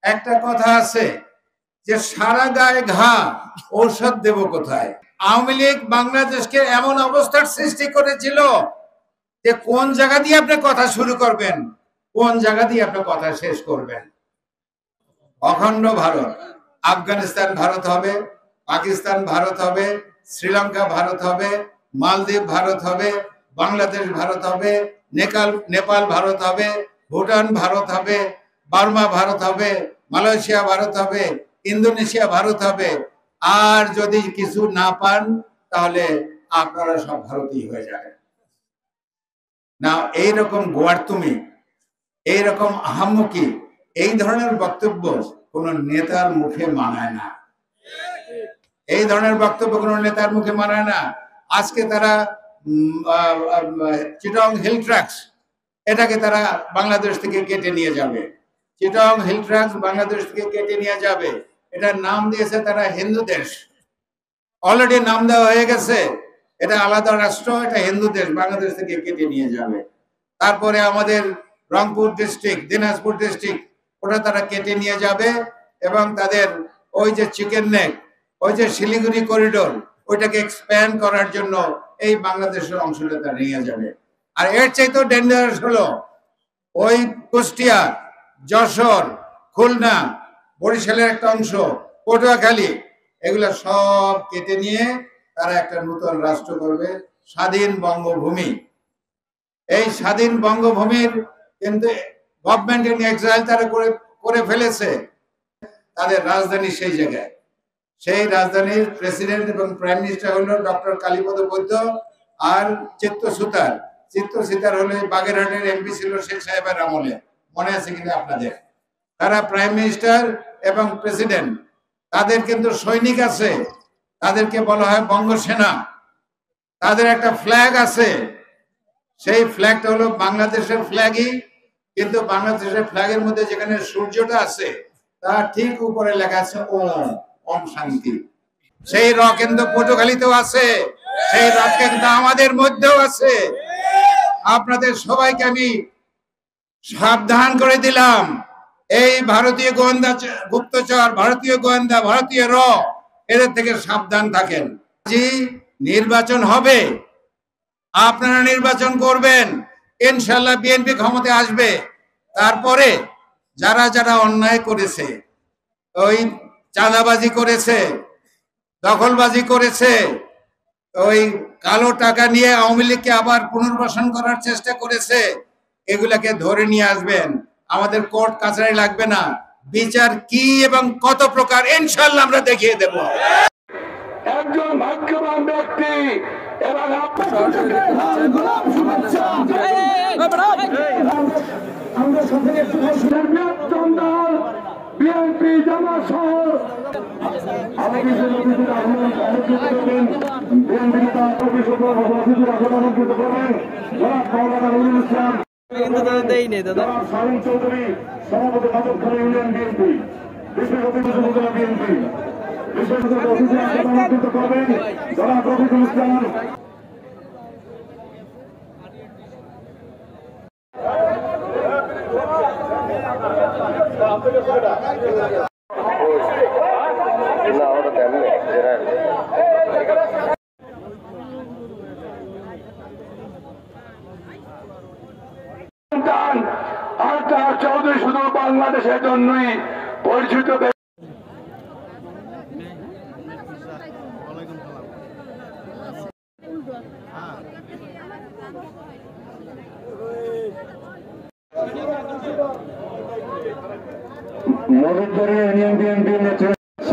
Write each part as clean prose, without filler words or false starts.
একটা কথা আছে যে সারা গায়ে ঘা ঔষধ দেব কোথায়। আওয়ামী লীগ বাংলাদেশকে এমন অবস্থার সৃষ্টি করেছিল যে কোন জায়গা দিয়ে আপনি কথা শুরু করবেন, কোন জায়গা দিয়ে আপনি কথা শেষ করবেন। অখণ্ড ভারত, আফগানিস্তান ভারত হবে, পাকিস্তান ভারত হবে, শ্রীলঙ্কা ভারত হবে, মালদ্বীপ ভারত হবে, বাংলাদেশ ভারত হবে, নেপাল ভারত হবে, ভুটান ভারত হবে, বার্মা ভারত হবে, মালয়েশিয়া ভারত হবে, ইন্দোনেশিয়া ভারত হবে। আর যদি কিছু না পান তাহলে আপনারা সব ভারতীয় হয়ে যাবেন না। এইরকম গোয়ার্তুমি, এইরকম আহাম্মকি, এই ধরনের বক্তব্য কোন নেতার মুখে মানায় না। এই ধরনের বক্তব্য কোন নেতার মুখে মানায় না। আজকে তারা চিটং হিল ট্র্যাক্স, এটাকে তারা বাংলাদেশ থেকে কেটে নিয়ে যাবে। চিটং হিল ট্র্যাক্স বাংলাদেশ থেকে কেটে নিয়ে যাবে। এটার নাম দিয়েছে তারা হিন্দু দেশ। অলরেডি নাম দেওয়া হয়ে গেছে, এটা আলাদা রাষ্ট্র, এটা হিন্দু দেশ, বাংলাদেশ থেকে কেটে নিয়ে যাবে। তারপরে আমাদের রংপুর ডিস্ট্রিক্ট, দিনাজপুর ডিস্ট্রিক্ট, ওটা তারা কেটে নিয়ে যাবে এবং তাদের ওই যে চিকেন নেক, ওই যে শিলিগুড়ি করিডোর, ওইটাকে এক্সপ্যান্ড করার জন্য এই বাংলাদেশের অংশটা তারা নিয়ে যাবে। আর এর চাইতেও ডেঞ্জারাস হলো ওই কুষ্টিয়া, যশোর, খুলনা, বরিশালের একটা অংশ, পটুয়াখালী, এগুলা সব কেটে নিয়ে তারা একটা নতুন রাষ্ট্র করবে, স্বাধীন বঙ্গভূমি। এই স্বাধীন বঙ্গভূমির কিন্তু গভর্নমেন্ট ইন এক্সাইল তারা করে ফেলেছে। তাদের রাজধানী সেই জায়গায়, সেই রাজধানীর প্রেসিডেন্ট এবং প্রাইম মিনিস্টার হলো ডক্টর কালীপদ বৈদ্য আর চিত্ত সুতার হলো বাগেরহাটের এমপি ছিল শেখ সাহেবের আমলে, মনে আছে কিনা আপনাদের? তারা প্রাইম মিনিস্টার এবং প্রেসিডেন্ট, তাদের কিন্তু সৈনিক আছে, তাদেরকে বলা হয় বঙ্গসেনা। তাদের একটা ফ্ল্যাগ আছে, সেই ফ্ল্যাগটা হলো বাংলাদেশের ফ্ল্যাগই, কিন্তু বাংলাদেশের ফ্ল্যাগের মধ্যে যেখানে সূর্যটা আছে তার ঠিক উপরে লেখা আছে ওম শান্তি। সেই র কিন্তু পটুয়াখালীতেও আছে, সেই র কিন্তু আমাদের মধ্যেও আছে। আপনাদের সবাইকে আমি সাবধান করে দিলাম, এই ভারতীয় গোয়েন্দা গুপ্তচর, ভারতীয় গোয়েন্দা, ভারতীয় র, এদের থেকে সাবধান থাকেন। জি, নির্বাচন হবে, আপনারা নির্বাচন করবেন, ইনশাল্লাহ বিএনপি ক্ষমতায় আসবে। তারপরে যারা যারা অন্যায় করেছে, ওই চাঁদাবাজি করেছে, দখলবাজি করেছে, ওই কালো টাকা নিয়ে আওয়ামী লীগকে আবার পুনর্বাসন করার চেষ্টা করেছে, এগুলাকে ধরে নিয়ে আসবেন। আমাদের কোর্ট কাছারি লাগবে না, বিচার কি এবং কত প্রকার ইনশাল্লাহ আমরা দেখিয়ে দেব। একজন ভাগ্যবান ব্যক্তি এবং বিএনপি জামাত সহ সালিম চৌধুরী, সভাপতি মাধবখালী ইউনিয়ন বিএনপি, বিশেষ অতিথি উপজেলা বিএনপি, বিশেষ অতিথি আমন্ত্রিত করবেন জনাব রফিকুল ইসলাম। চৌধুরী শুধু বাংলাদেশের জন্যই পরিচিত। মজুমদারি ইউনিয়ন বিএনপির নেতৃত্ব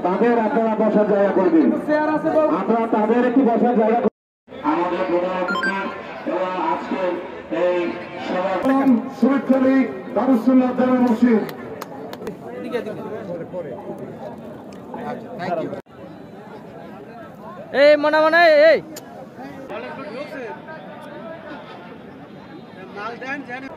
তাদের আপনারা বসার জায়গা করে দিন, আপনারা তাদের একটি বসার জায়গা। আমাদের প্রধান অতিথি এবং আজকে এই শহীদ লীগ দারুসুন্নাহ জামে মসজিদ, এই মনে মনে এই মাল দেন জানি